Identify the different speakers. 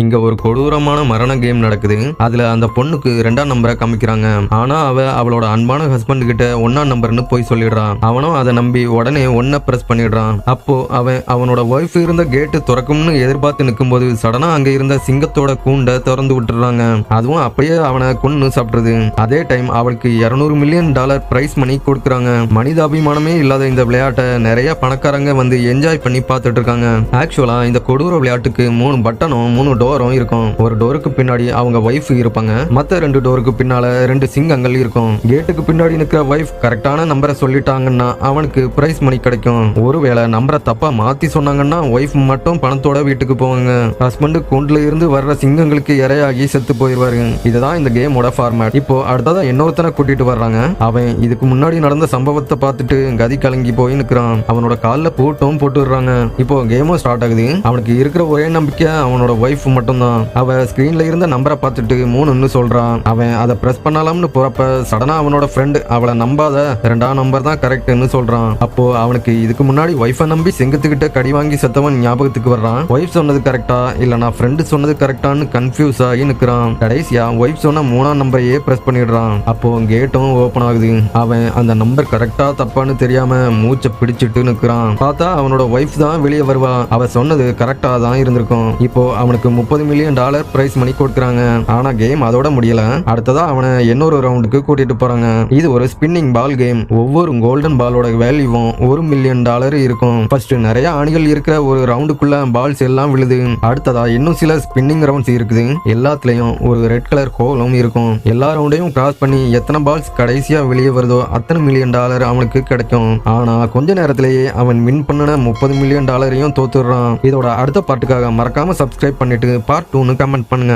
Speaker 1: இங்க ஒரு கொடூரமான மரண கேம் நடக்குது. அதுல அந்த பொண்ணுக்கு 2ஆம் நம்பரை காமிக்கிறாங்க. ஆனா அவளோட அன்பான ஹஸ்பண்ட் கிட்ட 1ஆம் நம்பர்னு போய் சொல்லிடுறான். அவனும் அதை நம்பி உடனே 1 பிரஸ் பண்ணிடுறான். அப்போ அவனோட ஒய்ஃப் இருந்த கேட்டு திறக்கும்னு எதிர்பார்த்து நிக்கும்போது சடனா அங்க இருந்த சிங்கத்தோட கூண்டை திறந்து விட்டுறாங்க. அதுவும் அப்படியே அவனை கொன்னு சாப்பிடுறது. அதே டைம் அவளுக்கு $200 மில்லியன் பிரைஸ் மணி கொடுக்குறாங்க. மனிதாபிமானமே இல்லாத இந்த விளையாட்டை நிறைய பணக்காரங்க வந்து என்ஜாய் பண்ணி பார்த்துட்டு இருக்காங்க. ஆக்சுவலா இந்த கொடூர விளையாட்டுக்கு 3 பட்டனும் 3 டோரும் இருக்கும். ஒரு டோருக்கு பின்னாடி அவங்க ஒய்ஃப் இருப்பாங்க. மத்த 2 டோருக்கு பின்னால 2 சிங்கங்கள் இருக்கும். கேட்டுக்கு பின்னாடி நிக்கிற ஒய்ஃப் கரெக்டான நம்பரை சொல்லிட்டாங்கன்னா அவனுக்கு பிரைஸ் மணி கிடைக்கும். ஒருவேளை நம்பரை தப்பா மாத்தி சொன்னாங்கன்னா ஒய்ஃப் மட்டும் பணத்தோட வீட்டுக்கு போவாங்க. ஹஸ்பண்ட் கூண்டுல இருந்து வர்ற சிங்கங்களுக்கு இரையாகி செத்து போயிடுவாரு. இதுதான் இந்த கேமோட ஃபார்மேட். இப்போ அடுத்ததா இன்னொருத்தனை கூட்டிட்டு வர்றாங்க. அவன் இதுக்கு முன்னாடி நடந்த சம்பவத்தை பார்த்துட்டு கதி கலங்கி போய் நிக்கிறான். அவனோட கால்ல பூட்டும் போட்டுடுறாங்க. இப்போ கேமும் ஸ்டார்ட் ஆகுது. அவனுக்கு இருக்கிற ஒரே நம்பிக்கை அவனோட ஒய்ஃப் மட்டும்தான். அவ ஸ்கிரீன்ல இருந்த நம்பரை பார்த்துட்டு 3ன்னு சொல்றான். அவன் அதை பிரஸ் பண்ணலாம்னு போறப்ப சடனா அவனோட ஃப்ரெண்ட் அவளை நம்பாத 2ஆம் நம்பர் தான் கரெக்ட்னு சொல்றான். அப்போ அவனுக்கு இதுக்கு முன்னாடி ஒய்ஃபை நம்பி செங்கத்துக்கிட்ட கடி வாங்கி செத்தவன் ஞாபகத்துக்கு வர்றான். ஒய்ஃப் சொன்னது கரெக்டா இல்ல நான் ஃப்ரெண்டு சொன்னது கரெக்டான்னு கன்ஃபியூஸ் ஆகி நிக்கிறான். கடைசியா ஒய்ஃப் சொன்ன 3ஆம் நம்பரையே பிரஸ் பண்ணிடுறான். அப்போ கேட்டும் ஓபன் ஆகுது. அவன் அந்த நம்பர் கரெக்டா தப்பான்னு தெரியாம மூச்சை பிடிச்சிட்டு நிக்கிறான். பார்த்தா அவனோட ஒய்ஃப் தான் வெளியே வருவா. அவ சொன்னது கரெக்டா தான் இருந்திருக்கும். இப்போ அவனுக்கு $30 மில்லியன் பிரைஸ் மணி கொடுக்குறாங்க. ஆனா கேம் அதோட முடியல. அடுத்ததா அவனை இன்னொரு ரவுண்டுக்கு கூட்டிட்டு போறாங்க. இது ஒரு ஸ்பின்னிங் பால் கேம். ஒவ்வொரு கோல்டன் பாலோட வேல்யூவும் $1 மில்லியன் இருக்கும். ஃபர்ஸ்ட் நிறைய ஆணிகள் இருக்கிற ஒரு ரவுண்டுக்குள்ள பால்ஸ் எல்லாம் விழுது. அடுத்ததா இன்னும் சில ஸ்பின்னிங் ரவுண்ட்ஸ் இருக்குது. எல்லாத்துலயும் ஒரு ரெட் கலர் ஹோலும் இருக்கும். எல்லா ரவுண்டையும் கிராஸ் பண்ணி எத்தனை பால்ஸ் கடைசியா வெளியே வருதோ அத்தனை $1 மில்லியன் அவனுக்கு கிடைக்கும். ஆனா கொஞ்ச நேரத்திலேயே அவன் வின் பண்ணின $30 மில்லியன் தோத்துடுறான். இதோட அடுத்த பார்ட்டுக்காக மறக்காம சப்ஸ்கிரைப் பண்ணிட்டு பார்ட் 2ன்னு கமெண்ட் பண்ணுங்க.